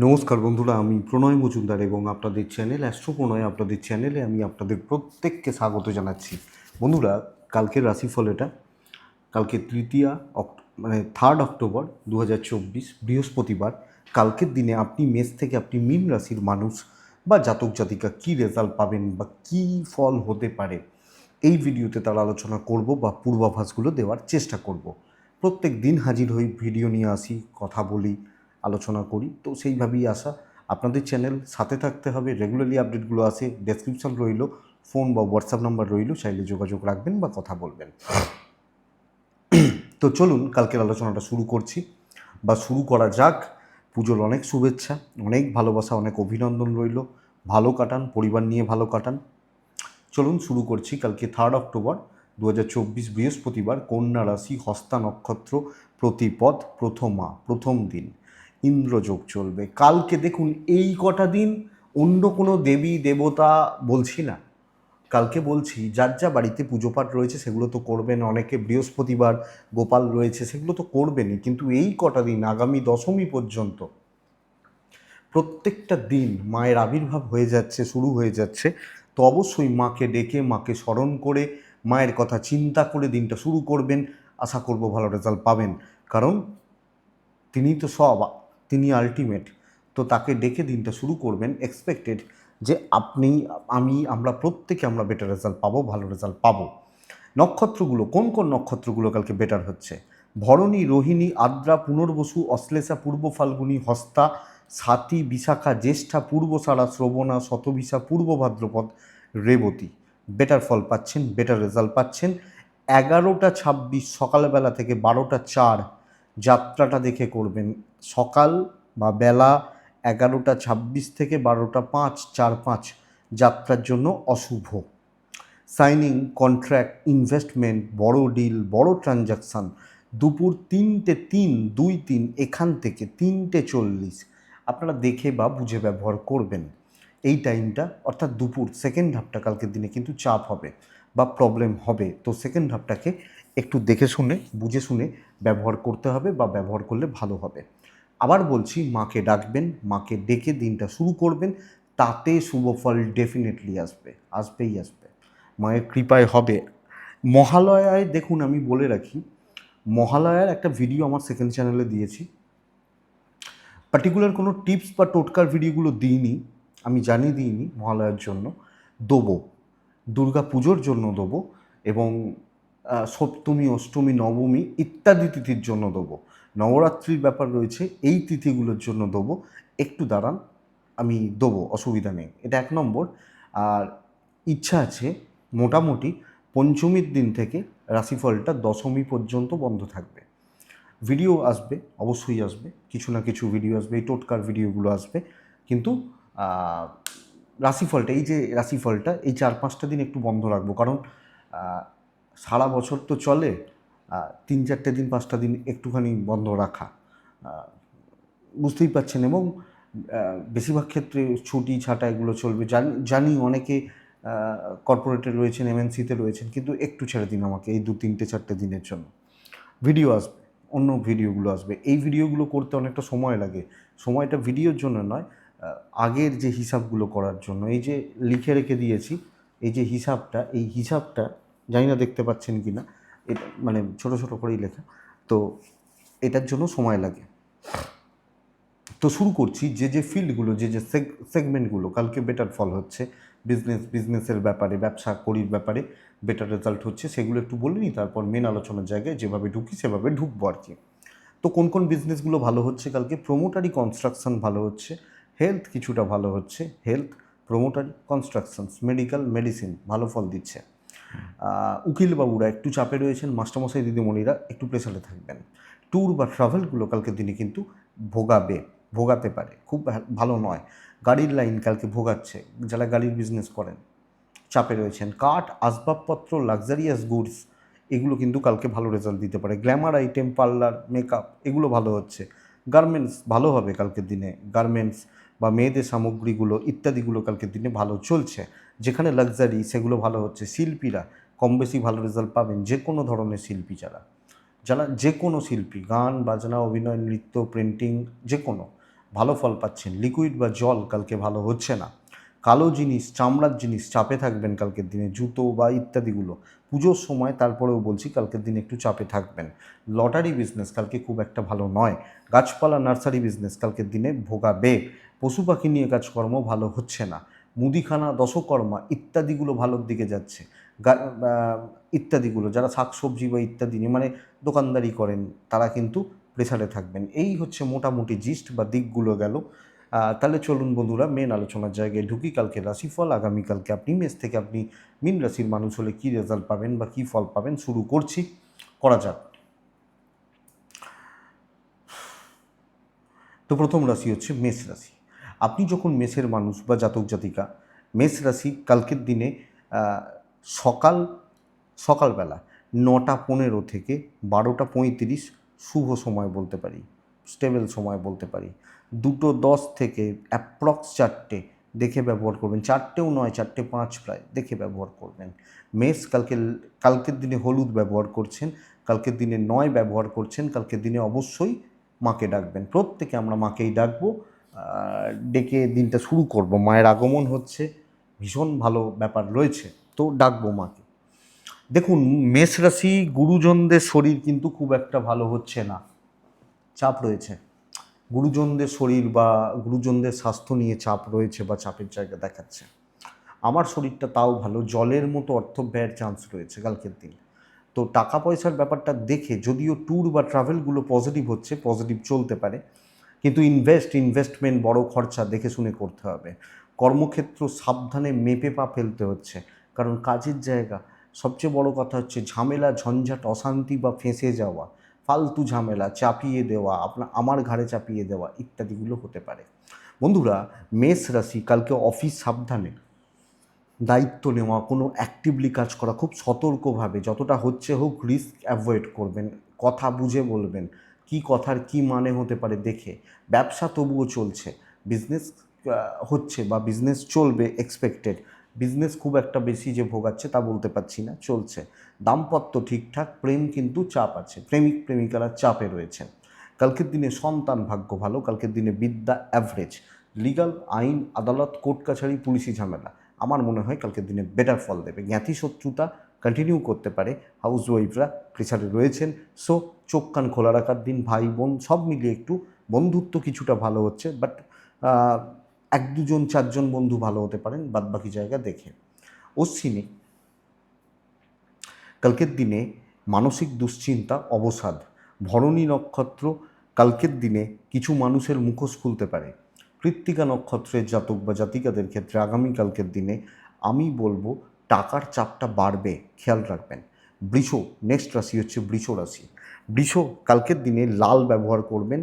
নমস্কার বন্ধুরা, আমি প্রণয় মজুমদার এবং আপনাদের চ্যানেল অ্যাস্ট্রো প্রণয় আপনাদের চ্যানেলে আমি আপনাদের প্রত্যেককে স্বাগত জানাচ্ছি। বন্ধুরা, কালকের রাশিফল এটা। কালকে মানে 3 অক্টোবর 2024 বৃহস্পতিবার। কালকের দিনে আপনি মেষ থেকে আপনি মীন রাশির মানুষ বা জাতক জাতিকা কী রেজাল্ট পাবেন বা কী ফল হতে পারে এই ভিডিওতে তার আলোচনা করব বা পূর্বাভাসগুলো দেওয়ার চেষ্টা করব। প্রত্যেক দিন হাজির হই, ভিডিও নিয়ে আসি, কথা বলি, আলোচনা করি, তো সেইভাবেই আসা। আপনাদের চ্যানেল সাথে থাকতে হবে, রেগুলারলি আপডেটগুলো আসে, ডেসক্রিপশন রইল, ফোন বা হোয়াটসঅ্যাপ নাম্বার রইল, চাইলে যোগাযোগ রাখবেন বা কথা বলবেন। তো চলুন কালকের আলোচনাটা শুরু করছি বা শুরু করা যাক। পুজোর অনেক শুভেচ্ছা, অনেক ভালোবাসা, অনেক অভিনন্দন রইল। ভালো কাটান, পরিবার নিয়ে ভালো কাটান। চলুন শুরু করছি। কালকে 3 অক্টোবর 2024 বৃহস্পতিবার, কন্যা রাশি, হস্তা নক্ষত্র, প্রতিপদ, প্রথম দিন, ইন্দ্রযোগ চলবে। কালকে দেখুন, এই কটা দিন অন্য কোনো দেবী দেবতা বলছি না, কালকে বলছি যার যা বাড়িতে পুজো পাঠ রয়েছে সেগুলো তো করবেন। অনেকে বৃহস্পতিবার গোপাল রয়েছে সেগুলো তো করবেনই, কিন্তু এই কটা দিন আগামী দশমী পর্যন্ত প্রত্যেকটা দিন মায়ের আবির্ভাব হয়ে যাচ্ছে, শুরু হয়ে যাচ্ছে। তো অবশ্যই মাকে ডেকে, মাকে স্মরণ করে, মায়ের কথা চিন্তা করে দিনটা শুরু করবেন। আশা করব ভালো রেজাল্ট পাবেন, কারণ তিনি তো সব, তিনি আলটিমেট। তো তাকে ডেকে দিনটা শুরু করবেন, এক্সপেক্টেড যে আপনি, আমরা প্রত্যেকে আমরা বেটার রেজাল্ট পাবো, ভালো রেজাল্ট পাবো। নক্ষত্রগুলো, কোন কোন নক্ষত্রগুলো কালকে বেটার হচ্ছে? ভরণী, রোহিণী, আদ্রা, পুনর্বসু, অশ্লেষা, পূর্ব ফাল্গুনী, হস্তা, স্বাতী, বিশাখা, জ্যেষ্ঠা, পূর্বষাঢ়া, শ্রবণা, শতবিশা, পূর্ব ভাদ্রপদ, রেবতী। বেটার ফল পাচ্ছেন, বেটার রেজাল্ট পাচ্ছেন। 11টা 26 সকালবেলা থেকে 12টা 4 যাত্রাটা দেখে করবেন। সকাল বা বেলা 11টা 26 থেকে 12টা 5, 4-5 যাত্রার জন্য অশুভ। সাইনিং, কন্ট্রাক্ট, ইনভেস্টমেন্ট, বড় ডিল, বড় ট্রানজাকশান দুপুর 3টে 3, 2-3, এখান থেকে 3টে 40 আপনারা দেখে বা বুঝে ব্যবহার করবেন। এই টাইমটা অর্থাৎ দুপুর সেকেন্ড হাফটা কালকের দিনে কিন্তু চাপ হবে বা প্রবলেম হবে। তো সেকেন্ড হাফটাকে একটু দেখে শুনে বুঝে শুনে ব্যবহার করতে হবে বা ব্যবহার করলে ভালো হবে। আবার বলছি, মাকে ডাকবেন, মাকে ডেকে দিনটা শুরু করবেন, তাতে শুভ ফল ডেফিনেটলি আসবে, আসবেই আসবে, মায়ের কৃপায় হবে। মহালয়ায় দেখুন, আমি বলে রাখি, মহালয়ার একটা ভিডিও আমার সেকেন্ড চ্যানেলে দিয়েছি। পার্টিকুলার কোনো টিপস বা টোটকার ভিডিওগুলো দিইনি, আমি জানি দিইনি। মহালয়ার জন্য দেবো, দুর্গা পুজোর জন্য দেবো, এবং সপ্তমী, অষ্টমী, নবমী ইত্যাদি তিথির জন্য দেবো। নবরাত্রির ব্যাপার রয়েছে, এই তিথিগুলোর জন্য দেবো। একটু দাঁড়ান, আমি দেবো, অসুবিধা নেই। এটা 1 নম্বর। আর ইচ্ছা আছে মোটামুটি পঞ্চমীর দিন থেকে রাশিফলটা দশমী পর্যন্ত বন্ধ থাকবে। ভিডিও আসবে, অবশ্যই আসবে, কিছু না কিছু ভিডিও আসবে, এই টোটকার ভিডিওগুলো আসবে। কিন্তু রাশিফলটা, এই যে রাশিফলটা, এই 4-5টা দিন একটু বন্ধ রাখবো, কারণ সারা বছর তো চলে, 3-4টে দিন 5টা দিন একটুখানি বন্ধ রাখা, বুঝতেই পারছেন। এবং বেশিরভাগ ক্ষেত্রে ছুটি ছাটা এগুলো চলবে, জানি অনেকে কর্পোরেটে রয়েছেন, এমএনসিতে রয়েছেন, কিন্তু একটু ছেড়ে দিন আমাকে এই 2-3-4টে দিনের জন্য। ভিডিও আসবে, অন্য ভিডিওগুলো আসবে। এই ভিডিওগুলো করতে অনেকটা সময় লাগে, সময়টা ভিডিওর জন্য নয়, আগের যে হিসাবগুলো করার জন্য। এই যে লিখে রেখে দিয়েছি, এই যে হিসাবটা, এই হিসাবটা জানি না দেখতে পাচ্ছেন কি না, এটা মানে ছোটো ছোটো করেই লেখা, তো এটার জন্য সময় লাগে। তো শুরু করছি, যে ফিল্ডগুলো, যে সেগমেন্টগুলো কালকে বেটার ফল হচ্ছে, বিজনেসের ব্যাপারে, ব্যবসা করির ব্যাপারে বেটার রেজাল্ট হচ্ছে, সেগুলো একটু বলে নিই, তারপর মেন আলোচনার জায়গায় যেভাবে ঢুকি সেভাবে ঢুকবো আর কি। তো কোন কোন বিজনেসগুলো ভালো হচ্ছে কালকে? প্রোমোটারি, কনস্ট্রাকশন ভালো হচ্ছে। হেলথ কিছুটা ভালো হচ্ছে, হেলথ, প্রোমোটারি, কনস্ট্রাকশনস, মেডিকেল, মেডিসিন ভালো ফল দিচ্ছে। উকিলবাবুরা একটু চাপে রয়েছেন, মাস্টারমশাই দিদিমণিরা একটু প্রেসারে থাকবেন। ট্যুর বা ট্রাভেলগুলো কালকের দিনে কিন্তু ভোগাতে পারে, খুব ভালো নয়। গাড়ির লাইন কালকে ভোগাচ্ছে, যারা গাড়ির বিজনেস করেন চাপে রয়েছেন। কাঠ, আসবাবপত্র, লাক্সারিয়াস গুডস এগুলো কিন্তু কালকে ভালো রেজাল্ট দিতে পারে। গ্ল্যামার আইটেম, পার্লার, মেকআপ এগুলো ভালো হচ্ছে। গার্মেন্টস ভালো হবে কালকের দিনে, গার্মেন্টস বা মেয়েদের সামগ্রীগুলো ইত্যাদিগুলো কালকের দিনে ভালো চলছে। যেখানে লাক্সারি সেগুলো ভালো হচ্ছে। শিল্পীরা কম বেশি ভালো রেজাল্ট পাবেন, যে কোনো ধরনের শিল্পী, যারা যে কোনো শিল্পী, গান বাজনা, অভিনয়, নৃত্য, প্রিন্টিং, যে কোনো ভালো ফল পাচ্ছেন। লিকুইড বা জল কালকে ভালো হচ্ছে না। কালো জিনিস, চামড়ার জিনিস চাপে থাকবেন কালকের দিনে, জুতো বা ইত্যাদিগুলো পুজোর সময়, তারপরেও বলছি কালকের দিনে একটু চাপে থাকবেন। লটারি বিজনেস কালকে খুব একটা ভালো নয়। গাছপালা নার্সারি বিজনেস কালকের দিনে ভোগাবে। পশু পাখি নিয়ে কাজকর্ম ভালো হচ্ছে না। মুদিখানা, দশকর্মা ইত্যাদিগুলো ভালোর দিকে যাচ্ছে। ইত্যাদিগুলো যারা শাকসবজি বা ইত্যাদি নিয়ে মানে দোকানদারি করেন তারা কিন্তু প্রেসারে থাকবেন। এই হচ্ছে মোটামুটি জিস্ট বা দিকগুলো গেল। তাহলে চলুন বন্ধুরা মেন আলোচনার জায়গায় ঢুকি। কালকে রাশিফল, আগামীকালকে আপনি মেষ থেকে আপনি মীন রাশির মানুষ হলে কী রেজাল্ট পাবেন বা কী ফল পাবেন শুরু করছি, করা যাক। তো প্রথম রাশি হচ্ছে মেষ রাশি। আপনি যখন মেষের মানুষ বা জাতক জাতিকা, মেষ রাশি কালকের দিনে সকাল সকালবেলা 9টা 15 থেকে 12টা 35 শুভ সময় বলতে পারি, স্টেবল সময় বলতে পারি। 2টো 10 থেকে অ্যাপ্রক্স 4টে দেখে ব্যবহার করবেন। 4টেও নয়, 4টে 5 প্রায় দেখে ব্যবহার করবেন। মেষ কালকের দিনে হলুদ ব্যবহার করছেন, কালকের দিনে 9 ব্যবহার করছেন, কালকের দিনে অবশ্যই মাকে ডাকবেন। প্রত্যেকে আমরা মাকেই ডাকবো, ডেকে দিনটা শুরু করব। মায়ের আগমন হচ্ছে, ভীষণ ভালো ব্যাপার রয়েছে, তো ডাকবো মাকে। দেখুন, মেষ রাশি গুরুজনদের শরীর কিন্তু খুব একটা ভালো হচ্ছে না, চাপ রয়েছে। গুরুজনদের শরীর বা গুরুজনদের স্বাস্থ্য নিয়ে চাপ রয়েছে বা চাপের জায়গা দেখাচ্ছে। আমার শরীরটা তাও ভালো, জলের মতো অর্থ ব্যয়ের চান্স রয়েছে কালকের দিন। তো টাকা পয়সার ব্যাপারটা দেখে, যদিও ট্যুর বা ট্রাভেলগুলো পজিটিভ হচ্ছে, পজিটিভ চলতে পারে, কিন্তু ইনভেস্টমেন্ট বড় খরচা দেখে শুনে করতে হবে। কর্মক্ষেত্র সাবধানে মেপে পা ফেলতে হচ্ছে, কারণ কাজের জায়গা সবচেয়ে বড় কথা হচ্ছে ঝামেলা, ঝঞ্ঝাট, অশান্তি বা ফেঁসে যাওয়া, ফালতু ঝামেলা আমার ঘাড়ে চাপিয়ে দেওয়া ইত্যাদিগুলো হতে পারে। বন্ধুরা, মেষ রাশি কালকে অফিস সাবধানে, দায়িত্ব নেওয়া, কোনো অ্যাক্টিভলি কাজ করা, খুব সতর্কভাবে, যতটা হচ্ছে হোক রিস্ক অ্যাভয়েড করবেন, কথা বুঝে বলবেন, কি কথার কি মানে হতে পারে দেখে। ব্যবসা তবুও চলছে, বিজনেস হচ্ছে বা বিজনেস চলবে এক্সপেক্টেড। বিজনেস খুব একটা বেশি যে ভোগাচ্ছে তা বলতে পারছি না, চলছে। দাম্পত্য ঠিকঠাক, প্রেম কিন্তু চাপ আছে, প্রেমিক প্রেমিকারা চাপে রয়েছেন। কালকের দিনে সন্তান ভাগ্য ভালো, কালকের দিনে বিদ্যা অ্যাভারেজ। লিগাল, আইন, আদালত, কোর্ট কাছারি, পুলিশি ঝামেলা আমার মনে হয় কালকের দিনে বেটার ফল দেবে। জ্ঞাতি শত্রুতা কন্টিনিউ করতে পারে, হাউস ওয়াইফরা প্রেসারে রয়েছেন, সো চোখ কান খোলা রাখার দিন। ভাই বোন সব মিলিয়ে একটু বন্ধুত্ব কিছুটা ভালো হচ্ছে, বাট 1 2 জন 4 জন বন্ধু ভালো হতে পারেন, বাদবাকি জায়গা দেখে। অশ্বিনী, কালকের দিনে মানসিক দুশ্চিন্তা, অবসাদ। ভরণী নক্ষত্র, কালকের দিনে কিছু মানুষের মুখোশ খুলতে পারে। কৃত্তিকা নক্ষত্রের জাতক বা জাতিকাদের ক্ষেত্রে আগামীকালকের দিনে আমি বলবো টাকার চাপটা বাড়বে, খেয়াল রাখবেন। বৃষ, নেক্সট রাশি হচ্ছে বৃষ রাশি। বৃষ, কালকের দিনে লাল ব্যবহার করবেন,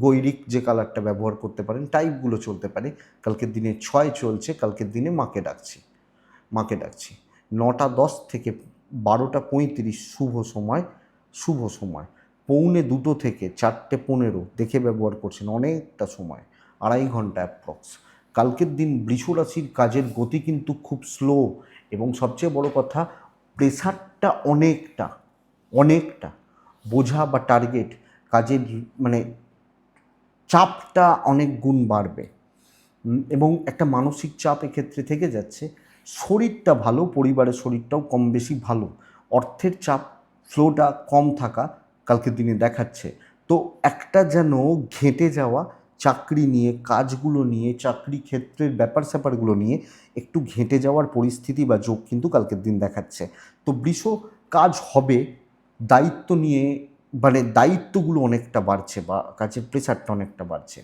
গৈরিক যে কালারটা ব্যবহার করতে পারেন, টাইপগুলো চলতে পারে। কালকের দিনে 6 চলছে, কালকের দিনে মাকে ডাকছি। 9টা 10 থেকে 12টা 35 শুভ সময়। 1:45 থেকে 4টে 15 দেখে ব্যবহার করছেন, অনেকটা সময়, 2.5 ঘন্টা অ্যাপ্রক্স। কালকের দিন বৃষ রাশির কাজের গতি কিন্তু খুব স্লো, এবং সবচেয়ে বড় কথা প্রেশারটা অনেকটা বোঝা বা টার্গেট কাজের মানে চাপটা অনেক গুণ বাড়বে, এবং একটা মানসিক চাপ এক্ষেত্রে থেকে যাচ্ছে। শরীরটা ভালো, পরিবারের শরীরটাও কম বেশি ভালো। অর্থের চাপ, ফ্লোটা কম থাকা কালকের দিনে দেখাচ্ছে। তো একটা যেন ঘেঁটে যাওয়া চাকরি নিয়ে, কাজগুলো নিয়ে, চাকরি ক্ষেত্রের ব্যাপার স্যাপারগুলো নিয়ে একটু ঘেঁটে যাওয়ার পরিস্থিতি বা যোগ কিন্তু কালকের দিন দেখাচ্ছে। তো বৃষ, কাজ হবে, দায়িত্ব নিয়ে মানে দায়িত্বগুলো অনেকটা বাড়ছে বা কাজের প্রেশারটা অনেকটা বাড়ছে।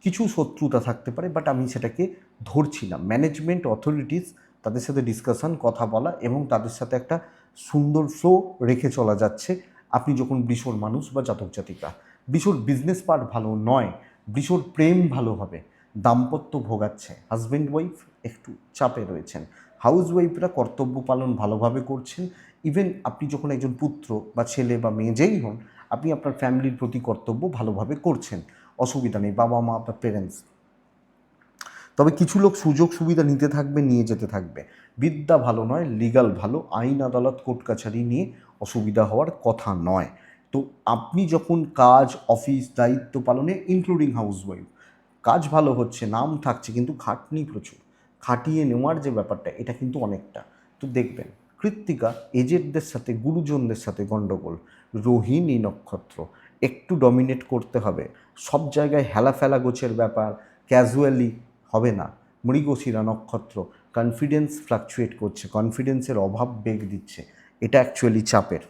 কিছু শত্রুতা থাকতে পারে, বাট আমি সেটাকে ধরছি না। ম্যানেজমেন্ট অথরিটিস, তাদের সাথে ডিসকাশন, কথা বলা এবং তাদের সাথে একটা সুন্দর ফ্লো রেখে চলা যাচ্ছে আপনি যখন বৃষর মানুষ বা জাতক জাতিকা। বৃষর বিজনেস পার্ট ভালো নয়, বৃষর প্রেম ভালো হবে, দাম্পত্য ভোগাচ্ছে, হাজব্যান্ড ওয়াইফ একটু চাপে রয়েছেন। হাউস ওয়াইফরা কর্তব্য পালন ভালোভাবে করছেন। ইভেন আপনি যখন একজন পুত্র বা ছেলে বা মেয়ে যেই হন, আপনি আপনার ফ্যামিলির প্রতি কর্তব্য ভালোভাবে করছেন, অসুবিধা নেই, বাবা মা বা পেরেন্টস। তবে কিছু লোক সুযোগ সুবিধা নিতে থাকবে, নিয়ে যেতে থাকবে। বিদ্যা ভালো নয়, লিগাল ভালো, আইন আদালত কোর্ট কাছারি নিয়ে অসুবিধা হওয়ার কথা নয়। তো আপনি যখন কাজ, অফিস, দায়িত্ব পালনে ইনক্লুডিং হাউসওয়াইফ, কাজ ভালো হচ্ছে, নাম থাকছে, কিন্তু খাটনি প্রচুর, খাটিয়ে নেওয়ার যে ব্যাপারটা এটা কিন্তু অনেকটা। তো দেখবেন কৃত্তিকা এজেডদের সাথে, গুরুজনদের সাথে গণ্ডগোল, রোহিণী নক্ষত্র একটু ডমিনেট করতে হবে, সব জায়গায় হেলাফেলা গোছের ব্যাপার, ক্যাজুয়ালি হবে না। মৃগশিরা নক্ষত্র কনফিডেন্স ফ্লাকচুয়েট করছে, কনফিডেন্সের অভাব বেগ দিচ্ছে, এটা অ্যাকচুয়ালি চাপের।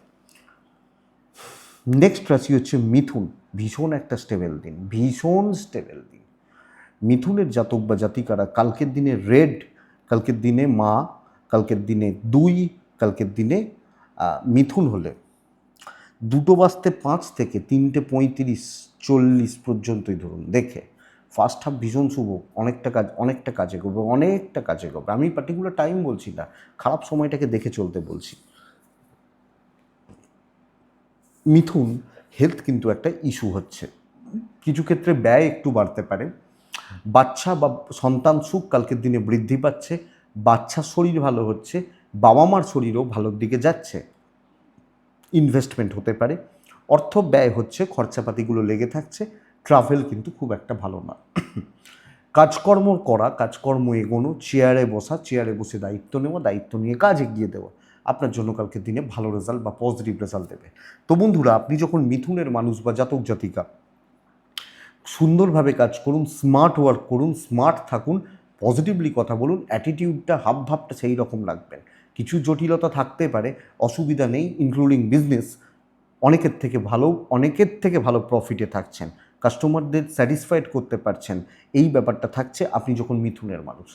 নেক্সট রাশি হচ্ছে মিথুন। ভীষণ একটা স্টেবল দিন, ভীষণ স্টেবল দিন। মিথুনের জাতক বা জাতিকারা কালকের দিনে রেড, কালকের দিনে মা, কালকের দিনে 2, কালকের দিনে মিথুন হলে 2:05 থেকে 3:35-40 পর্যন্তই ধরুন দেখে ফার্স্ট হাফ ভীষণ শুভ, অনেকটা কাজে করবে। আমি পার্টিকুলার টাইম বলছি না, খারাপ সময়টাকে দেখে চলতে বলছি। মিথুন হেলথ কিন্তু একটা ইস্যু হচ্ছে, কিছু ক্ষেত্রে ব্যয় একটু বাড়তে পারে। বাচ্চা বা সন্তান সুখ কালকের দিনে বৃদ্ধি পাচ্ছে, বাচ্চার শরীর ভালো হচ্ছে, বাবা মার শরীরও ভালোর দিকে যাচ্ছে, ইনভেস্টমেন্ট হতে পারে, অর্থ ব্যয় হচ্ছে, খরচাপাতিগুলো লেগে থাকছে, ট্রাভেল কিন্তু খুব একটা ভালো না। কাজকর্ম করা, কাজকর্ম এগোনো, চেয়ারে বসে দায়িত্ব নেওয়া, দায়িত্ব নিয়ে কাজ এগিয়ে দেওয়া আপনার জন্য কালকের দিনে ভালো রেজাল্ট বা পজিটিভ রেজাল্ট দেবে। তো বন্ধুরা, আপনি যখন মিথুনের মানুষ বা জাতক জাতিকা, সুন্দরভাবে কাজ করুন, স্মার্ট ওয়ার্ক করুন, স্মার্ট থাকুন, পজিটিভলি কথা বলুন, অ্যাটিটিউডটা, হাবভাবটা সেই রকম রাখবেন। কিছু জটিলতা থাকতে পারে, অসুবিধা নেই, ইনক্লুডিং বিজনেস অনেকের থেকে ভালো প্রফিটে থাকছেন, কাস্টমারদের স্যাটিসফাইড করতে পারছেন, এই ব্যাপারটা থাকছে আপনি যখন মিথুনের মানুষ।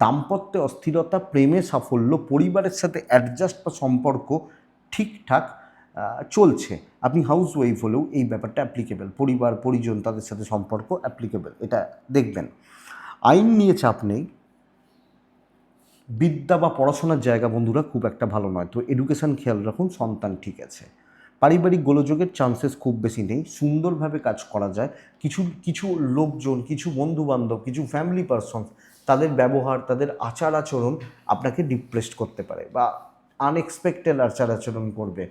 দাম্পত্যে অস্থিরতা, প্রেমে সাফল্য, পরিবারের সাথে অ্যাডজাস্ট বা সম্পর্ক ঠিকঠাক চলছে। আপনি হাউস ওয়াইফ হলেও এই ব্যাপারটা অ্যাপ্লিকেবল, পরিবার পরিজন তাদের সাথে সম্পর্ক অ্যাপ্লিকেবল, এটা দেখবেন। আইন নিয়ে চাপ নেই। বিদ্যা বা পড়াশোনার জায়গা বন্ধুরা খুব একটা ভালো নয়, তো এডুকেশান খেয়াল রাখুন, সন্তান ঠিক আছে। পারিবারিক গোলযোগের চান্সেস খুব বেশি নেই, সুন্দরভাবে কাজ করা যায়। কিছু কিছু লোকজন, কিছু বন্ধুবান্ধব, কিছু ফ্যামিলি পারসন, তাদের ব্যবহার, তাদের আচার আচরণ আপনাকে ডিপ্রেসড করতে পারে বা আনএক্সপেক্টেড আচার আচরণ করবে,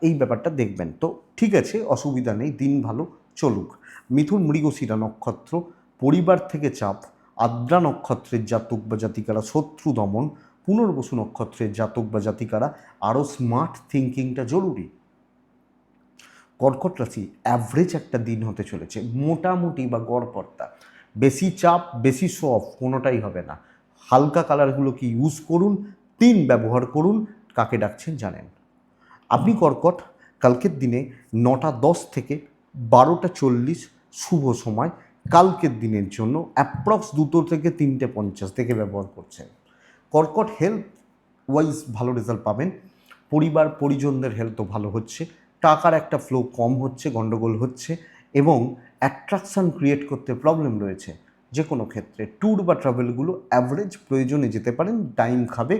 এই ব্যাপারটা দেখবেন। তো ঠিক আছে, অসুবিধা নেই, দিন ভালো চলুক। মিথুন মৃগশিরা নক্ষত্র, পরিবার থেকে চাপ, আদ্রা নক্ষত্রের জাতক বা জাতিকারা শত্রু দমন, পুনর্বসু নক্ষত্রের জাতক বা জাতিকারা আরও স্মার্ট থিঙ্কিংটা জরুরি। কর্কট রাশি অ্যাভারেজ একটা দিন হতে চলেছে, মোটামুটি বা গড়পড়তা, বেশি চাপ বেশি শো অফ কোনোটাই হবে না। হালকা কালারগুলোকে ইউজ করুন, 3 ব্যবহার করুন, কাকে ডাকছেন জানেন। আপনি কর্কট, কালকের দিনে 9:10 থেকে 12:40 শুভ সময়, কালকের দিনের জন্য অ্যাপ্রক্স 2 থেকে 3:50 থেকে ব্যবহার করছেন। কর্কট হেলথ ওয়াইজ ভালো রেজাল্ট পাবেন, পরিবার পরিজনদের হেলথও ভালো হচ্ছে, টাকার একটা ফ্লো কম হচ্ছে, গণ্ডগোল হচ্ছে, এবং অ্যাট্রাকশান ক্রিয়েট করতে প্রবলেম রয়েছে। যে কোনো ক্ষেত্রে ট্যুর বা ট্রাভেলগুলো অ্যাভারেজ, প্রয়োজনে যেতে পারেন, টাইম খাবে,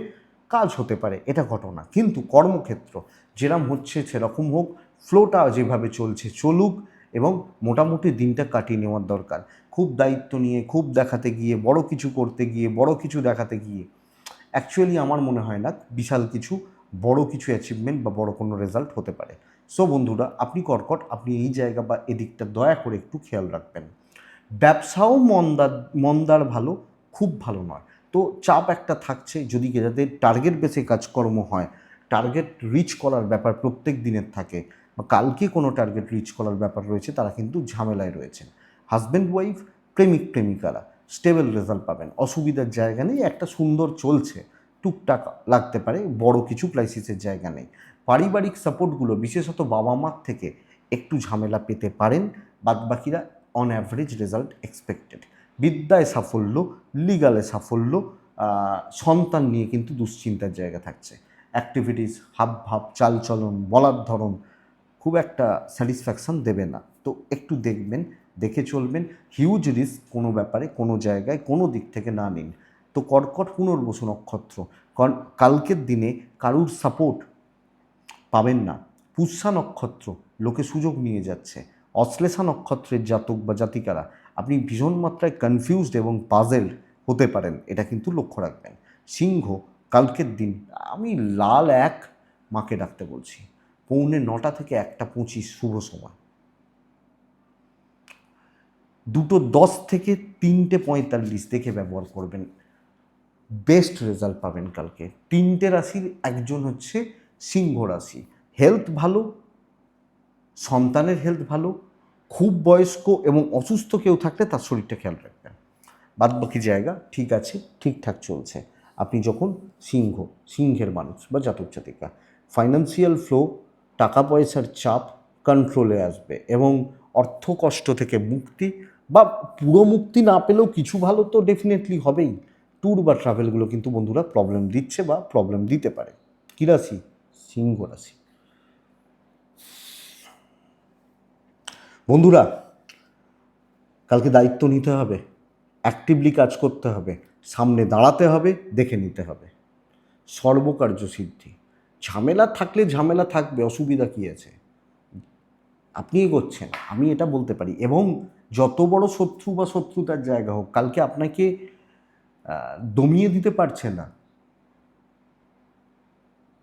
কাজ হতে পারে, এটা ঘটনা। কিন্তু কর্মক্ষেত্র যেরকম হচ্ছে সেরকম হোক, ফ্লোটা যেভাবে চলছে চলুক, এবং মোটামুটি দিনটা কাটিয়ে নেওয়ার দরকার। খুব দায়িত্ব নিয়ে, খুব দেখাতে গিয়ে, বড় কিছু করতে গিয়ে, বড় কিছু দেখাতে গিয়ে অ্যাকচুয়ালি আমার মনে হয় না বিশাল কিছু, বড় কিছু অ্যাচিভমেন্ট বা বড় কোনো রেজাল্ট হতে পারে। সো বন্ধুরা, আপনি কর্কট, আপনি এই জায়গা বা এদিকটা দয়া করে একটু খেয়াল রাখবেন। ব্যবসাও মন্দার ভালো, খুব ভালো নয়। তো চাপ একটা থাকছে, যদি যাদের টার্গেট বেসে কাজকর্ম হয়, টার্গেট রিচ করার ব্যাপার প্রত্যেক দিনের থাকে, বা কালকে কোনো টার্গেট রিচ করার ব্যাপার রয়েছে, তারা কিন্তু ঝামেলায় রয়েছেন। হাজব্যান্ড ওয়াইফ, প্রেমিক প্রেমিকারা স্টেবল রেজাল্ট পাবেন, অসুবিধার জায়গা নেই, একটা সুন্দর চলছে, টুকটাক লাগতে পারে, বড় কিছু ক্রাইসিসের জায়গা নেই। পারিবারিক সাপোর্টগুলো বিশেষত বাবা মার থেকে একটু ঝামেলা পেতে পারেন, বাদবাকিরা অন অ্যাভারেজ রেজাল্ট এক্সপেক্টেড। বিদ্যায় সাফল্য, লিগালে সাফল্য, সন্তান নিয়ে কিন্তু দুশ্চিন্তার জায়গা থাকছে। অ্যাক্টিভিটিস, হাবভাব, চালচলন, বলার ধরন খুব একটা স্যাটিসফ্যাকশান দেবে না, তো একটু দেখবেন, দেখে চলবেন। হিউজ রিস্ক কোনো ব্যাপারে, কোনো জায়গায়, কোনো দিক থেকে না নিন। তো কর্কট পুনর্বসু নক্ষত্র, কালকের দিনে কারুর সাপোর্ট পাবেন না। পুষ্যা নক্ষত্র, লোকে সুযোগ নিয়ে যাচ্ছে। অশ্লেষা নক্ষত্রের জাতক বা জাতিকারা আপনি ভীষণ মাত্রায় কনফিউজড এবং পাজেলড হতে পারেন, এটা কিন্তু লক্ষ্য রাখবেন। সিংহ, কালকের দিন আমি লাল 1 মাকে ডাকতে বলছি, 9:45 থেকে 1:25 শুভ সময়, 2:10 থেকে 3:45 দেখে ব্যবহার করবেন, বেস্ট রেজাল্ট পাবেন কালকে। 3টে রাশির একজন হচ্ছে সিংহ রাশি। হেলথ ভালো, সন্তানের হেলথ ভালো, খুব বয়স্ক এবং অসুস্থ কেউ থাকলে তার শরীরটা খেয়াল রাখবেন। বাদ বাকি জায়গা ঠিক আছে, ঠিকঠাক চলছে। আপনি যখন সিংহের মানুষ বা জাতক জাতিকা, ফাইন্যান্সিয়াল ফ্লো, টাকা পয়সার চাপ কন্ট্রোলে আসবে এবং অর্থ কষ্ট থেকে মুক্তি, বা পুরো মুক্তি না পেলেও কিছু ভালো তো ডেফিনেটলি হবেই। ট্যুর বা ট্রাভেলগুলো কিন্তু বন্ধুরা প্রবলেম দিচ্ছে বা প্রবলেম দিতে পারে। কী রাশি? সিংহ রাশি। বন্ধুরা, কালকে দায়িত্ব নিতে হবে, অ্যাক্টিভলি কাজ করতে হবে, সামনে দাঁড়াতে হবে, দেখে নিতে হবে। সর্বকার্য সিদ্ধি। ঝামেলা থাকলে ঝামেলা থাকবে, অসুবিধা কী আছে? আপনি এগোচ্ছেন, আমি এটা বলতে পারি। এবং যত বড় শত্রু বা শত্রুতার জায়গা হোক, কালকে আপনাকে দমিয়ে দিতে পারছে না,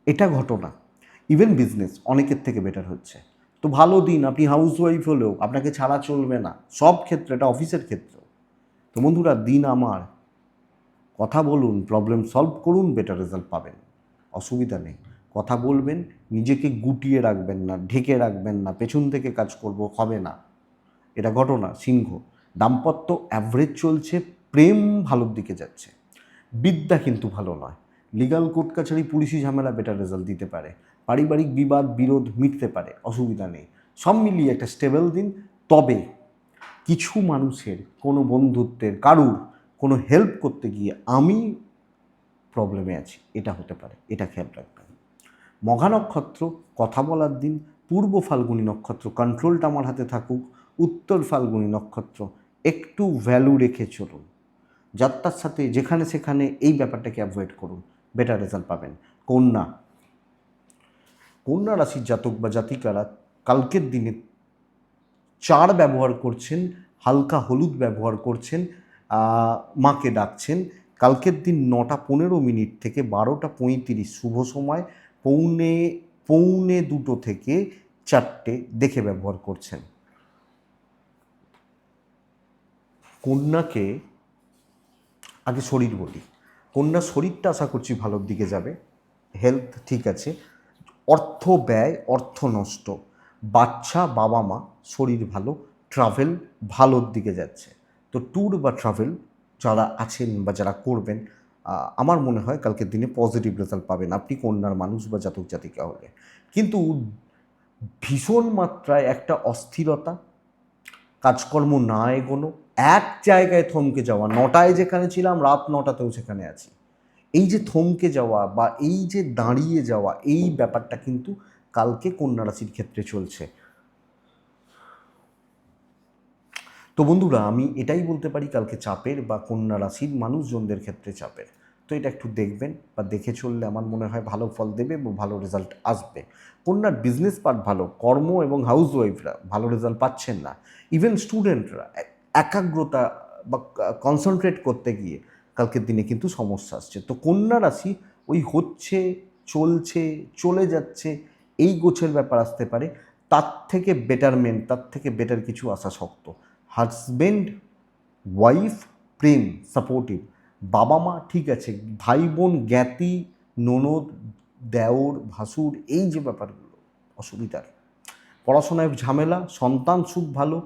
এটা ঘটনা। ইভেন বিজনেস অনেকের থেকে বেটার হচ্ছে। তো ভালো দিন, আপনি হাউসওয়াইফ হলেও আপনাকে ছাড়া চলবে না, সব ক্ষেত্রে, এটা অফিসের ক্ষেত্রেও। তো বন্ধুরা, দিন আমার, কথা বলুন, প্রবলেম সলভ করুন, বেটার রেজাল্ট পাবেন, অসুবিধা নেই। কথা বলবেন, নিজেকে গুটিয়ে রাখবেন না, ঢেকে রাখবেন না, পেছন থেকে কাজ করব, হবে না, এটা ঘটনা। সিংহ। দাম্পত্য অ্যাভারেজ চলছে, প্রেম ভালোর দিকে যাচ্ছে, বিদ্যা কিন্তু ভালো নয়। লিগাল কোর্ট কাছারি, পুলিশি ঝামেলা বেটার রেজাল্ট দিতে পারে, পারিবারিক বিবাদ বিরোধ মিটতে পারে, অসুবিধা নেই। সব মিলিয়ে একটা স্টেবল দিন। তবে কিছু মানুষের কোনো বন্ধুত্বের, কারুর কোনো হেল্প করতে গিয়ে আমি প্রবলেমে আছি, এটা হতে পারে, এটা খেয়াল রাখবেন। মঘা নক্ষত্র, কথা বলার দিন। পূর্ব ফাল্গুনী নক্ষত্র, কন্ট্রোলটা আমার হাতে থাকুক। উত্তর ফাল্গুনী নক্ষত্র, একটু ভ্যালু রেখে চলুন, যাত্রার সাথে যেখানে সেখানে এই ব্যাপারটাকে অ্যাভয়েড করুন, বেটার রেজাল্ট পাবেন। কন্যা রাশির জাতক বা জাতিকারা কালকের দিনে 4 ব্যবহার করছেন, হালকা হলুদ ব্যবহার করছেন, মাকে ডাকছেন। কালকের দিন 9:15 থেকে 12:35 শুভ সময়, পৌনে 2 থেকে 4টে দেখে ব্যবহার করছেন। কন্যাকে আগে শরীর বলি। কন্যার শরীরটা আশা করছি ভালোর দিকে যাবে, হেলথ ঠিক আছে। অর্থ ব্যয়, অর্থ নষ্ট, বাচ্চা, বাবা মা, শরীর ভালো, ট্রাভেল ভালোর দিকে যাচ্ছে। তো ট্যুর বা ট্রাভেল যারা আছেন বা যারা করবেন, আমার মনে হয় কালকের দিনে পজিটিভ রেজাল্ট পাবেন আপনি কন্যার মানুষ বা জাতক জাতিকা হলে। কিন্তু ভীষণ মাত্রায় একটা অস্থিরতা, কাজকর্ম না এগোনো, এক জায়গায় থমকে যাওয়া, 9টায় যেখানে ছিলাম রাত 9টাতেও সেখানে আছি, এই যে থমকে যাওয়া বা এই যে দাঁড়িয়ে যাওয়া, এই ব্যাপারটা কিন্তু কালকে কন্যা রাশির ক্ষেত্রে চলছে। তো বন্ধুরা, আমি এটাই বলতে পারি কালকে চাপের, বা কন্যা রাশির মানুষজনদের ক্ষেত্রে চাপের। তো এটা একটু দেখবেন বা দেখে চললে আমার মনে হয় ভালো ফল দেবে এবং ভালো রেজাল্ট আসবে। কন্যার বিজনেস পার্ট ভালো, কর্ম এবং হাউসওয়াইফরা ভালো রেজাল্ট পাচ্ছেন না। ইভেন স্টুডেন্টরা একাগ্রতা বা কনসেন্ট্রেট করতে গিয়ে কালকের দিনে কিন্তু সমস্যা আসছে। তো কন্যা রাশি ওই হচ্ছে, চলছে, চলে যাচ্ছে, এই গোছের ব্যাপার আসতে পারে। তার থেকে বেটারমেন্ট, তার থেকে বেটার কিছু আসা শক্ত। হাজব্যান্ড ওয়াইফ প্রেম সাপোর্টিভ, বাবা মা ঠিক আছে, ভাই বোন জ্ঞাতি, ননদ, দেওর, ভাসুর, এই যে ব্যাপারগুলো অসুবিধার। পড়াশোনায় ঝামেলা, সন্তান সুখ ভালো,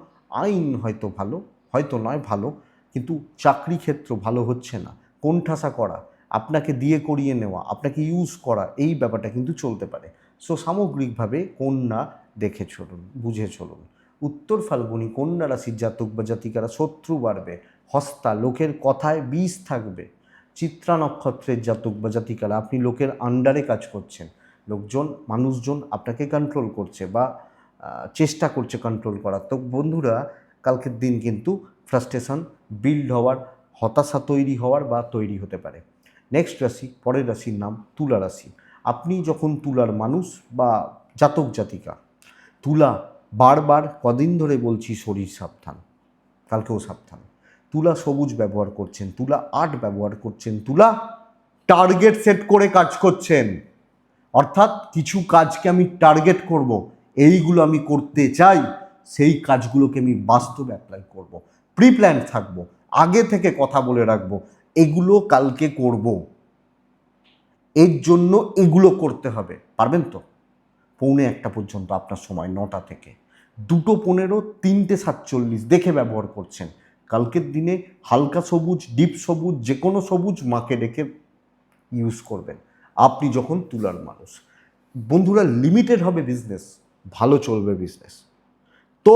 আইন হয়তো ভালো, হয়তো নয় ভালো, কিন্তু চাকরি ক্ষেত্র ভালো হচ্ছে না। কোণঠাসা করা, আপনাকে দিয়ে করিয়ে নেওয়া, আপনাকে ইউজ করা, এই ব্যাপারটা কিন্তু চলতে পারে। সো সামগ্রিকভাবে কন্যা দেখে চলুন, বুঝে চলুন। উত্তর ফাল্গুনী কন্যা রাশির জাতক বা জাতিকারা, শত্রু বাড়বে, হস্তা, লোকের কথায় বিষ থাকবে। চিত্রা নক্ষত্রের জাতক বা জাতিকারা, আপনি লোকের আন্ডারে কাজ করছেন, মানুষজন আপনাকে কন্ট্রোল করছে বা চেষ্টা করছে কন্ট্রোল করার। তো বন্ধুরা, কালকের দিন কিন্তু ফ্রাস্ট্রেশন বিল্ড হওয়ার, হতাশা তৈরি হওয়ার বা তৈরি হতে পারে। নেক্সট রাশি, পরের রাশির নাম তুলা রাশি। আপনি যখন তুলার মানুষ বা জাতক জাতিকা, তুলা, বারবার কদিন ধরে বলছি শরীর সাবধান, কালকেও সাবধান। তুলা সবুজ ব্যবহার করছেন, তুলা 8 ব্যবহার করছেন, তুলা টার্গেট সেট করে কাজ করছেন, অর্থাৎ কিছু কাজকে আমি টার্গেট করব, এইগুলো আমি করতে চাই, সেই কাজগুলোকে আমি বাস্তবে অ্যাপ্লাই করব। প্রি প্ল্যান থাকবো, আগে থেকে কথা বলে রাখবো, এগুলো কালকে করব, এর জন্য এগুলো করতে হবে। পারবেন তো? 1:45 পর্যন্ত আপনার সময়, 9টা থেকে 2:15, 3:47 দেখে ব্যবহার করছেন। কালকের দিনে হালকা সবুজ, ডিপ সবুজ, যে কোনো সবুজ মাকে ডেকে ইউজ করবেন আপনি যখন তুলার মানুষ। বন্ধুরা, লিমিটেড হবে বিজনেস, ভালো চলবে বিজনেস। তো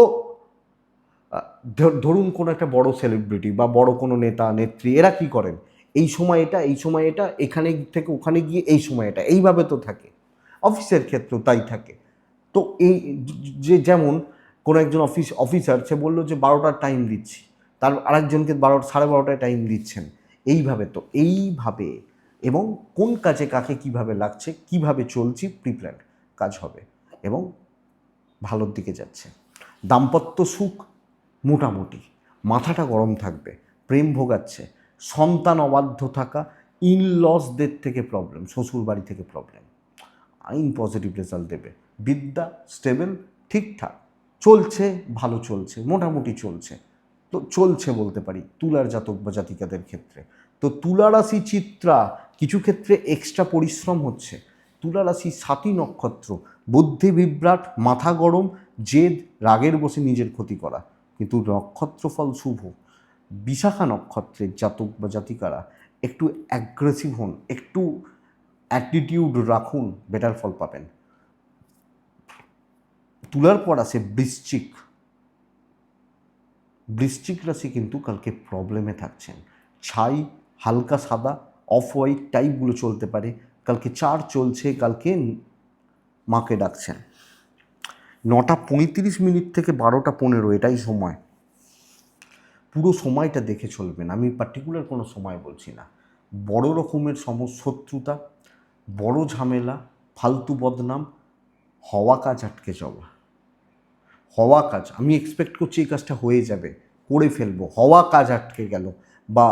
ধরুন কোনো একটা বড় সেলিব্রিটি বা বড় কোনো নেতা নেত্রী, এরা কি করেন, এই সময় এটা, এই সময় এটা, এখানে থেকে ওখানে গিয়ে এই সময় এটা, এইভাবে তো থাকে। অফিসের ক্ষেত্রেও তাই থাকে। তো এই যে যেমন কোনো একজন অফিসার, সে বললো যে 12টার টাইম দিচ্ছি, তার আরেকজনকে 12:30টায় টাইম দিচ্ছেন, এইভাবে। তো এইভাবে, এবং কোন কাজে কাকে কিভাবে লাগছে, কিভাবে চলছি, প্রিপ্ল্যান কাজ হবে এবং ভালোর দিকে যাচ্ছে। দাম্পত্য সুখ মোটামুটি, মাথাটা গরম থাকবে, প্রেম ভোগাচ্ছে, সন্তান অবাধ্য থাকা, ইনলসদের থেকে প্রবলেম, শ্বশুর বাড়ি থেকে প্রবলেম, আইন পজিটিভ রেজাল্ট দেবে। বিদ্যা স্টেবল, ঠিকঠাক চলছে, ভালো চলছে, মোটামুটি চলছে। তো চলছে বলতে পারি তুলার জাতক বা জাতিকাদের ক্ষেত্রে। তো তুলা রাশি চিত্রা, কিছু ক্ষেত্রে এক্সট্রা পরিশ্রম হচ্ছে। তুলা রাশি 7ই নক্ষত্র, বুদ্ধি বিভ্রাট, মাথা গরম, জেদ, রাগের বসে নিজের ক্ষতি করা, কিন্তু নক্ষত্রফল শুভ। বিশাখা নক্ষত্রের জাতক বা জাতিকারা একটু অ্যাগ্রেসিভ হন, একটু অ্যাটিটিউড রাখুন, বেটার ফল পাবেন। তুলার পর আসে বৃশ্চিক। বৃশ্চিক রাশি কিন্তু কালকে প্রবলেমে থাকছেন। ছাই, হালকা সাদা, অফ হোয়াইট টাইপগুলো চলতে পারে। কালকে 4 চলছে, কালকে মাকে ডাকছেন। 9:35 থেকে 12:15 এটাই সময়। পুরো সময়টা দেখে চলবেন, আমি পার্টিকুলার কোনো সময় বলছি না। বড় রকমের শত্রুতা, বড় ঝামেলা, ফালতু বদনাম, হওয়া কাজ আটকে যাওয়া, হওয়া কাজ আমি এক্সপেক্ট করছি এই কাজটা হয়ে যাবে, করে ফেলবো, হওয়া কাজ আটকে গেল, বা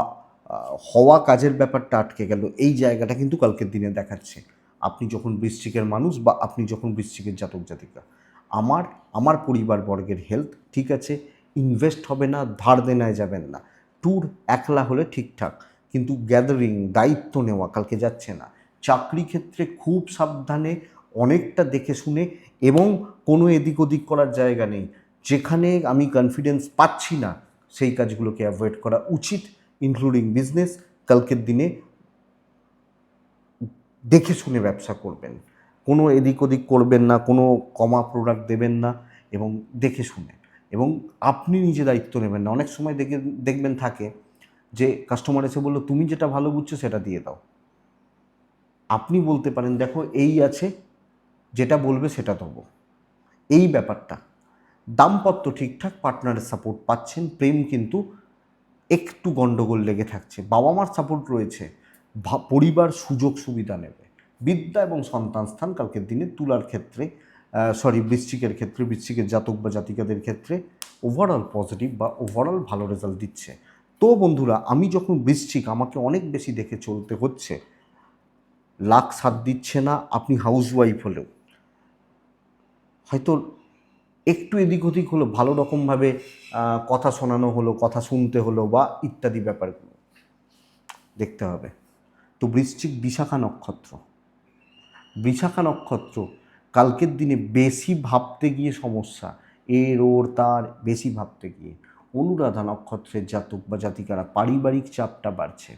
হওয়া কাজের ব্যাপারটা আটকে গেল, এই জায়গাটা কিন্তু কালকের দিনে দেখাচ্ছে। আপনি যখন বৃশ্চিকের মানুষ বা আপনি যখন বৃশ্চিকের জাতক জাতিকা, আমার পরিবারবর্গের হেলথ ঠিক আছে, ইনভেস্ট হবে না, ধার দেনায় যাবেন না, ট্যুর একলা হলে ঠিকঠাক, কিন্তু গ্যাদারিং, দায়িত্ব নেওয়া কালকে যাচ্ছে না। চাকরি ক্ষেত্রে খুব সাবধানে, অনেকটা দেখে শুনে, এবং কোনো এদিক ওদিক করার জায়গা নেই। যেখানে আমি কনফিডেন্স পাচ্ছি না, সেই কাজগুলোকে অ্যাভয়েড করা উচিত, ইনক্লুডিং বিজনেস। কালকের দিনে দেখে শুনে ব্যবসা করবেন, কোনো এদিক ওদিক করবেন না, কোনো কমা প্রোডাক্ট দেবেন না, এবং দেখে শুনে, এবং আপনি নিজে দায়িত্ব নেবেন না। অনেক সময় দেখবেন থাকে যে কাস্টমার এসে বললো তুমি যেটা ভালো বুঝছো সেটা দিয়ে দাও। আপনি বলতে পারেন দেখো এই আছে, যেটা বলবে সেটা দেবো, এই ব্যাপারটা। দাম্পত্য ঠিকঠাক, পার্টনারের সাপোর্ট পাচ্ছেন, প্রেম কিন্তু একটু গন্ডগোল লেগে থাকছে। বাবা মার সাপোর্ট রয়েছে, পরিবার সুযোগ সুবিধা নেবে। বিদ্যা এবং সন্তান স্থান কালকের দিনে তুলার ক্ষেত্রে, বৃশ্চিকের ক্ষেত্রে, বৃশ্চিকের জাতক বা জাতিকাদের ক্ষেত্রে ওভারঅল পজিটিভ বা ওভারঅল ভালো রেজাল্ট দিচ্ছে। তো বন্ধুরা, আমি যখন বৃশ্চিক, আমাকে অনেক বেশি দেখে চলতে হচ্ছে। লাক সাথ দিচ্ছে না, আপনি হাউসওয়াইফ হলেও হয়তো একটু এদিক ওদিক হলো, ভালো রকমভাবে কথা শোনানো হলো, কথা শুনতে হলো, বা ইত্যাদি ব্যাপারগুলো দেখতে হবে। তো বৃশ্চিক বিশাখা নক্ষত্র, বিশাখা নক্ষত্র কালকের দিনে বেশি ভাবতে গিয়ে সমস্যা, এর ওর তার বেশি ভাবতে গিয়ে। অনুরাধা নক্ষত্রের জাতক বা জাতিকারা পারিবারিক চাপটা বাড়ছে।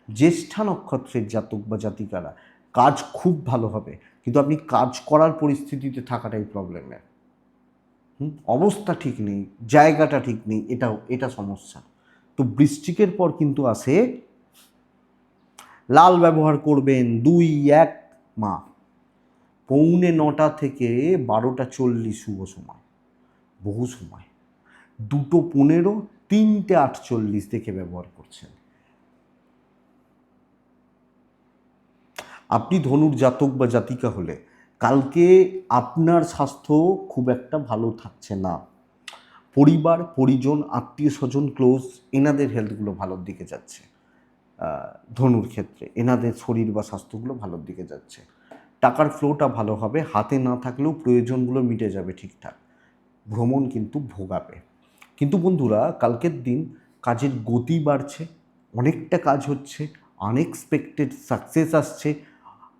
জ্যেষ্ঠা নক্ষত্রের জাতক বা জাতিকারা কাজ খুব ভালো হবে, কিন্তু আপনি কাজ করার পরিস্থিতিতে থাকাটাই প্রবলেমের। অবস্থা ঠিক নেই, জায়গাটা ঠিক নেই, এটা সমস্যা। তো বৃশ্চিকের পর কিন্তু আসে লাল ব্যবহার করবেন 2-1 মা, 9:45 থেকে 12:40 শুভ সময়, বহু সময়। 2:15, 3:48 দেখে ব্যবহার করছেন। আপনি ধনুর জাতক বা জাতিকা হলে কালকে আপনার স্বাস্থ্য খুব একটা ভালো থাকছে না। পরিবার পরিজন আত্মীয় স্বজন ক্লোজ, এনাদের হেলথগুলো ভালোর দিকে যাচ্ছে। ধনুর ক্ষেত্রে এনাদের শরীর বা স্বাস্থ্যগুলো ভালোর দিকে যাচ্ছে। টাকার ফ্লোটা ভালো হবে, হাতে না থাকলেও প্রয়োজনগুলো মিটে যাবে ঠিকঠাক। ভ্রমণ কিন্তু ভোগাবে। কিন্তু বন্ধুরা, কালকের দিন কাজের গতি বাড়ছে, অনেকটা কাজ হচ্ছে, আনএক্সপেক্টেড সাকসেস আসছে,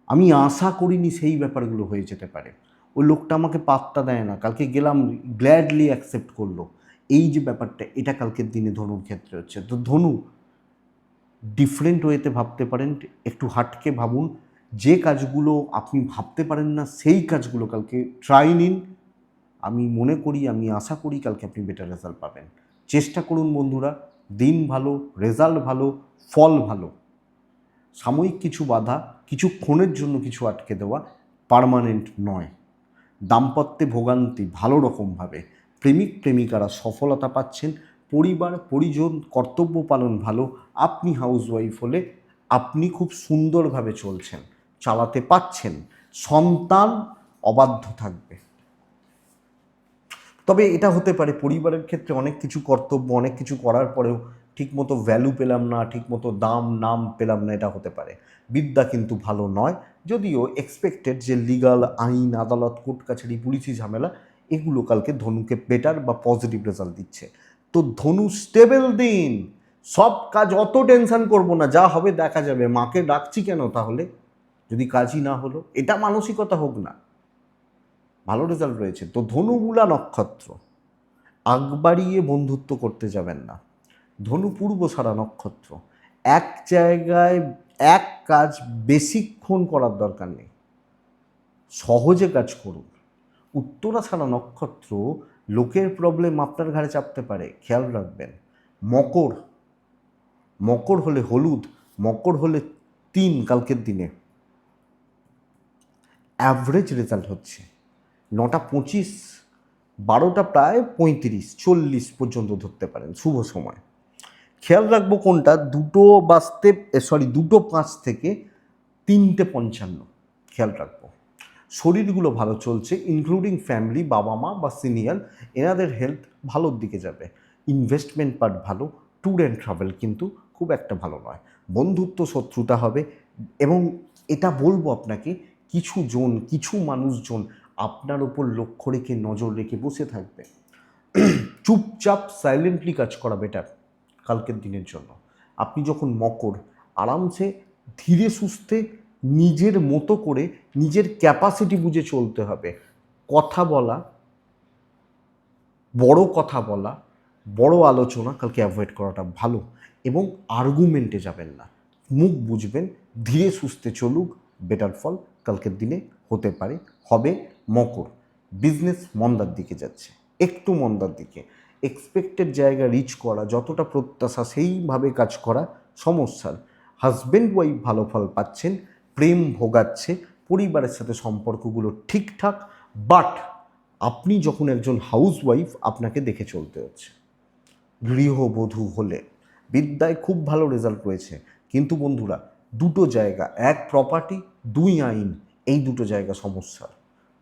আমি আশা করিনি সেই ব্যাপারগুলো হয়ে যেতে পারে। ওই লোকটা আমাকে পাত্তা দেয় না, কালকে গেলাম গ্ল্যাডলি অ্যাকসেপ্ট করলো। এই যে ব্যাপারটা, এটা কালকের দিনে ধনুর ক্ষেত্রে হচ্ছে। তো ধনু ডিফারেন্ট ওয়েতে ভাবতে পারেন, একটু হাটকে ভাবুন। যে কাজগুলো আপনি ভাবতে পারেন না সেই কাজগুলো কালকে ট্রাই নিন। আমি মনে করি, আমি আশা করি কালকে আপনি বেটার রেজাল্ট পাবেন। চেষ্টা করুন বন্ধুরা, দিন ভালো, রেজাল্ট ভালো, ফল ভালো। সাময়িক কিছু বাধা, কিছুক্ষণের জন্য কিছু আটকে দেওয়া, পার্মানেন্ট নয়। দাম্পত্যে ভোগান্তি ভালো রকমভাবে, প্রেমিক প্রেমিকারা সফলতা পাচ্ছেন, পরিবার পরিজন কর্তব্য পালন ভালো। আপনি হাউসওয়াইফ হলে আপনি খুব সুন্দরভাবে চলছেন, চালাতে পাচ্ছেন। সন্তান অবাধ্য থাকবে। তবে এটা হতে পারে পরিবারের ক্ষেত্রে অনেক কিছু কর্তব্য, অনেক কিছু করার পরেও ঠিকমতো ভ্যালু পেলাম না, ঠিকমতো দাম নাম পেলাম না, এটা হতে পারে। বিদ্যা কিন্তু ভালো নয়, যদিও এক্সপেক্টেড যে লিগাল, আইন, আদালত, কোর্ট কাছারি, পুলিশি ঝামেলা, এগুলো কালকে ধনুকে বেটার বা পজিটিভ রেজাল্ট দিচ্ছে। তো ধনু স্টেবল দিন, সব কাজ অত টেনশন করবো না, যা হবে দেখা যাবে। মাকে ডাকছি কেন তাহলে যদি কাজই না হলো? এটা মানসিকতা হোক না, ভালো রেজাল্ট রয়েছে। তো ধনুমূলা নক্ষত্র, আগ বাড়িয়ে বন্ধুত্ব করতে যাবেন না। ধনু পূর্ব ছাড়া নক্ষত্র, এক জায়গায় এক কাজ বেশিক্ষণ করার দরকার নেই, সহজে কাজ করুন। উত্তরা ছাড়া নক্ষত্র, লোকের প্রবলেম আপনার ঘাড়ে চাপতে পারে, খেয়াল রাখবেন। মকর, মকর হলে হলুদ, মকর হলে 3 কালকের দিনে অ্যাভারেজ রেজাল্ট হচ্ছে। 9টা 25, 12টা প্রায় 35, 40 পর্যন্ত ধরতে পারেন শুভ সময়। খেয়াল রাখবো কোনটা, 2:05 থেকে 3:55, খেয়াল রাখবো। শরীরগুলো ভালো চলছে, ইনক্লুডিং ফ্যামিলি, বাবা মা বা সিনিয়র, এনাদের হেলথ ভালোর দিকে যাবে। ইনভেস্টমেন্ট পার্ট ভালো, ট্যুর অ্যান্ড ট্রাভেল কিন্তু খুব একটা ভালো নয়। বন্ধুত্ব শত্রুতা হবে, এবং এটা বলবো আপনাকে, কিছু মানুষজন আপনার ওপর লক্ষ্য রেখে নজর রেখে বসে থাকবে। চুপচাপ সাইলেন্টলি কাজ করা বেটার কালকের দিনের জন্য। আপনি যখন মকর, আরামসে ধীরে সুস্থে নিজের মতো করে নিজের ক্যাপাসিটি বুঝে চলতে হবে। কথা বলা, বড় আলোচনা কালকে অ্যাভয়েড করাটা ভালো, এবং আর্গুমেন্টে যাবেন না, মুখ বুঝবেন, ধীরে সুস্থে চলুক, বেটার ফল কালকের দিনে হতে পারে, হবে। মকর, বিজনেস মন্দার দিকে যাচ্ছে, একটু মন্দার দিকে। এক্সপেক্টেড জায়গা রিচ করা, যতটা প্রত্যাশা সেইভাবে কাজ করা সমস্যার। হাজব্যান্ড ওয়াইফ ভালো ফল পাচ্ছেন, প্রেম ভোগাচ্ছে, পরিবারের সাথে সম্পর্কগুলো ঠিকঠাক। বাট আপনি যখন একজন হাউসওয়াইফ, আপনাকে দেখে চলতে হচ্ছে। গৃহবধূ হলে বিদ্যায় খুব ভালো রেজাল্ট রয়েছে, কিন্তু বন্ধুরা দুটো জায়গা, এক প্রপার্টি, 2 আইন, এই দুটো জায়গা সমস্যার,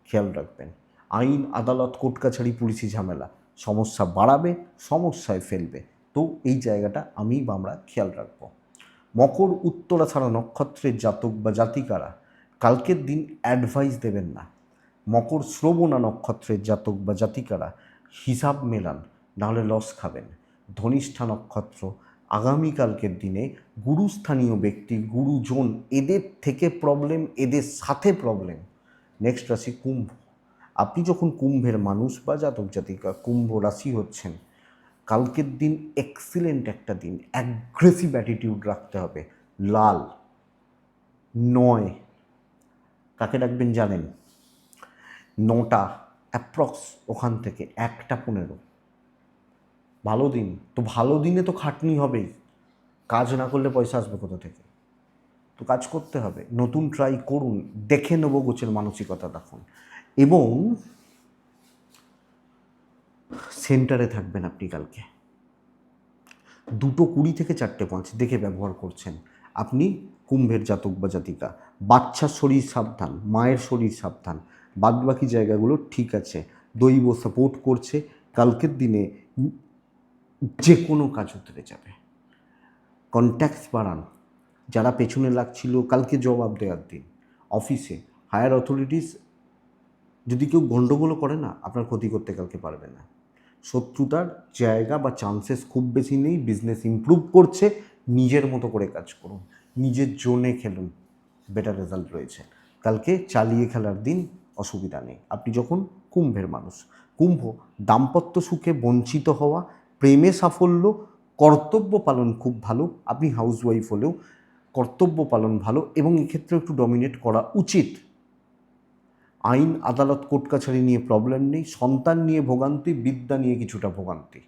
খেয়াল রাখবেন। আইন, আদালত, কোর্ট কাছারি, পুলিশি ঝামেলা সমস্যা বাড়াবে, সমস্যায় ফেলবে। তো এই জায়গাটা আমি বা আমরা খেয়াল রাখব। মকর, উত্তরা ছাড়া নক্ষত্রের জাতক বা জাতিকারা কালকের দিন অ্যাডভাইস দেবেন না। মকর, শ্রবণা নক্ষত্রের জাতক বা জাতিকারা হিসাব মেলান, নাহলে লস খাবেন। ধনিষ্ঠা নক্ষত্র, আগামীকালকের দিনে গুরুস্থানীয় ব্যক্তি, গুরুজন, এদের থেকে প্রবলেম, এদের সাথে প্রবলেম। নেক্সট রাশি কুম্ভ। আপনি যখন কুম্ভের মানুষ বা জাতক জাতিকা, কুম্ভ রাশি হচ্ছেন, কালকের দিন এক্সিলেন্ট একটা দিন, অ্যাগ্রেসিভ অ্যাটিটিউড রাখতে হবে। লাল 9, কাকে ডাকবেন জানেন? 9টা অ্যাপ্রক্স, ওখান থেকে 1টা 15, ভালো দিন। তো ভালো দিনে তো খাটনি হবেই, কাজ না করলে পয়সা আসবে কোথা থেকে? তো কাজ করতে হবে, নতুন ট্রাই করুন, দেখে নেবো গোছের মানসিকতা রাখুন, এবং সেন্টারে থাকবেন আপনি কালকে। 2:20 থেকে 4:05 দেখে ব্যবহার করছেন আপনি কুম্ভের জাতক বা জাতিকা। বাচ্চার শরীর সাবধান, মায়ের শরীর সাবধান, বাদবাকি জায়গাগুলো ঠিক আছে। দৈব সাপোর্ট করছে, কালকের দিনে যে কোনো কাজ উতরে যাবে। কন্ট্যাক্টস বাড়ান, যারা পেছনে লাগছিল কালকে জবাব দেওয়ার দিন। অফিসে হায়ার অথরিটিস যদি কেউ গণ্ডগোলও করে না, আপনার ক্ষতি করতে কালকে পারবে না। শত্রুতার জায়গা বা চান্সেস খুব বেশি নেই। বিজনেস ইমপ্রুভ করছে, নিজের মতো করে কাজ করুন, নিজের জোনে খেলুন, বেটার রেজাল্ট রয়েছে। কালকে চালিয়ে খেলার দিন, অসুবিধা নেই। আপনি যখন কুম্ভের মানুষ, কুম্ভ দাম্পত্য সুখে বঞ্চিত হওয়া, প্রেমে সাফল্য, কর্তব্য পালন খুব ভালো। আপনি হাউসওয়াইফ হলেও কর্তব্য পালন ভালো এবং এক্ষেত্রে একটু ডমিনেট করা উচিত। আইন আদালত কোর্ট কাছারি নিয়ে প্রবলেম নেই, সন্তান নিয়ে ভোগান্তি, বিদ্যা নিয়ে কিছুটা ভোগান্তি।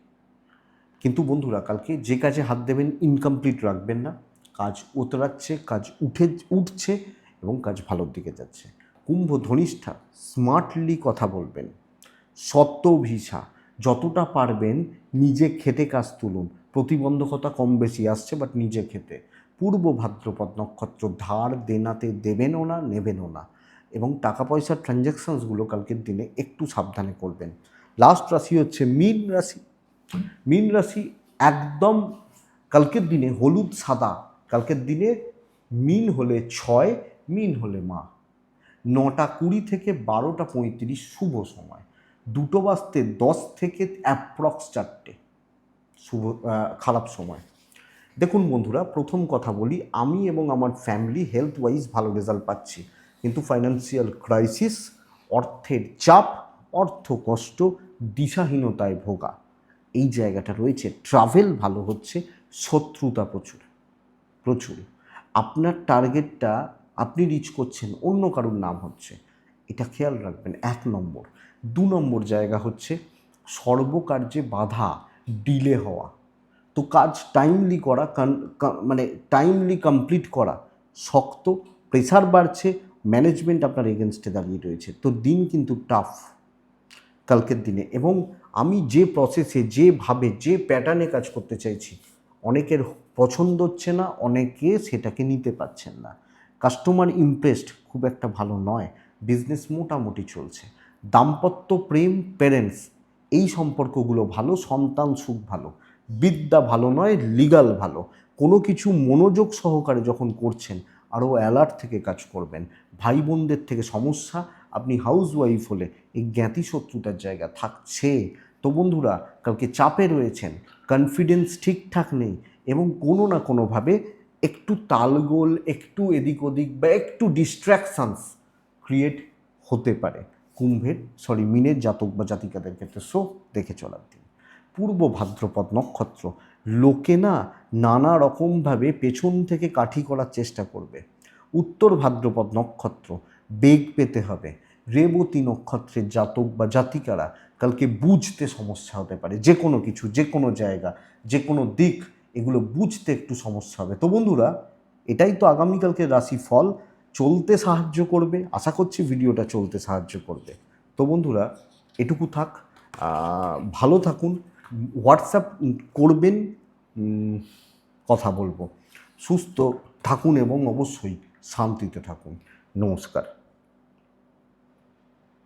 কিন্তু বন্ধুরা, কালকে যে কাজে হাত দেবেন ইনকমপ্লিট রাখবেন না। কাজ উতরাচ্ছে, কাজ উঠছে এবং কাজ ভালোর দিকে যাচ্ছে। কুম্ভ ধনিষ্ঠা স্মার্টলি কথা বলবেন, সত্যভিসা যতটা পারবেন নিজে খেতে কাজ তুলুন। প্রতিবন্ধকতা কম বেশি আসছে, বাট নিজে খেতে। পূর্ব ভাদ্রপদ নক্ষত্র, ধার দেনাতে দেবেনও না, নেবেনও না, এবং টাকা পয়সার ট্রানজ্যাকশানসগুলো কালকের দিনে একটু সাবধানে করবেন। লাস্ট রাশি হচ্ছে মীন রাশি। মীন রাশি একদম কালকের দিনে হলুদ সাদা। কালকের দিনে মীন হলে 6, মীন হলে মা। 9:20 থেকে 12:35 শুভ সময়। 2:10 থেকে অ্যাপ্রক্স 4টে শুভ খারাপ সময়। দেখুন বন্ধুরা, প্রথম কথা বলি, আমি এবং আমার ফ্যামিলি হেলথ ওয়াইজ ভালো রেজাল্ট পাচ্ছি, কিন্তু ফাইন্যান্সিয়াল ক্রাইসিস, অর্থের চাপ, অর্থ কষ্ট, দিশাহীনতায় ভোগা, এই জায়গাটা রয়েছে। ট্রাভেল ভালো হচ্ছে, শত্রুতা প্রচুর প্রচুর। আপনার টার্গেটটা আপনি রিচ করছেন, অন্য কারোর নাম হচ্ছে, এটা খেয়াল রাখবেন। 1 নম্বর। 2 নম্বর জায়গা হচ্ছে সর্বকার্যে বাধা, ডিলে হওয়া। তো কাজ টাইমলি করা, মানে টাইমলি কমপ্লিট করা শক্ত। প্রেশার বাড়ছে, ম্যানেজমেন্ট আপনার এগেনস্টে দাঁড়িয়ে রয়েছে। তো দিন কিন্তু টাফ কালকের দিনে। এবং আমি যে প্রসেসে, যেভাবে, যে প্যাটার্নে কাজ করতে চাইছি, অনেকের পছন্দ হচ্ছে না, অনেকে সেটাকে নিতে পারছেন না। কাস্টমার ইমপ্রেসড খুব একটা ভালো নয়। বিজনেস মোটামুটি চলছে। দাম্পত্য, প্রেম, প্যারেন্টস, এই সম্পর্কগুলো ভালো। সন্তান সুখ ভালো। বিদ্যা ভালো নয়, লিগাল ভালো। কোনো কিছু মনোযোগ সহকারে যখন করছেন, আরও অ্যালার্ট থেকে কাজ করবেন। ভাই বোনদের থেকে সমস্যা। আপনি হাউসওয়াইফ হলে এই জ্ঞাতি শত্রুতার জায়গা থাকছে। তো বন্ধুরা, কালকে চাপে রয়েছেন, কনফিডেন্স ঠিকঠাক নেই, এবং কোনো না কোনোভাবে একটু তালগোল, একটু এদিক ওদিক বা একটু ডিস্ট্র্যাকশানস ক্রিয়েট হতে পারে মীনের জাতক বা জাতিকাদের ক্ষেত্রে। সো দেখে চলার দিন। পূর্ব ভাদ্রপদ নক্ষত্র, লোকে না নানা রকমভাবে পেছন থেকে কাঠি করার চেষ্টা করবে। উত্তর ভাদ্রপদ নক্ষত্র, বেগ পেতে হবে। রেবতী নক্ষত্রের জাতক বা জাতিকারা কালকে বুঝতে সমস্যা হতে পারে। যে কোনো কিছু, যে কোনো জায়গা, যে কোনো দিক, এগুলো বুঝতে একটু সমস্যা হবে। তো বন্ধুরা, এটাই তো আগামীকালকে রাশিফল। চলতে সাহায্য করবে, আশা করছি ভিডিওটা চলতে সাহায্য করবে। তো বন্ধুরা, এটুকু থাক। ভালো থাকুন, হোয়াটসঅ্যাপ করবেন, কথা বলবো। সুস্থ থাকুন এবং অবশ্যই শান্তিতে থাকুন। নমস্কার।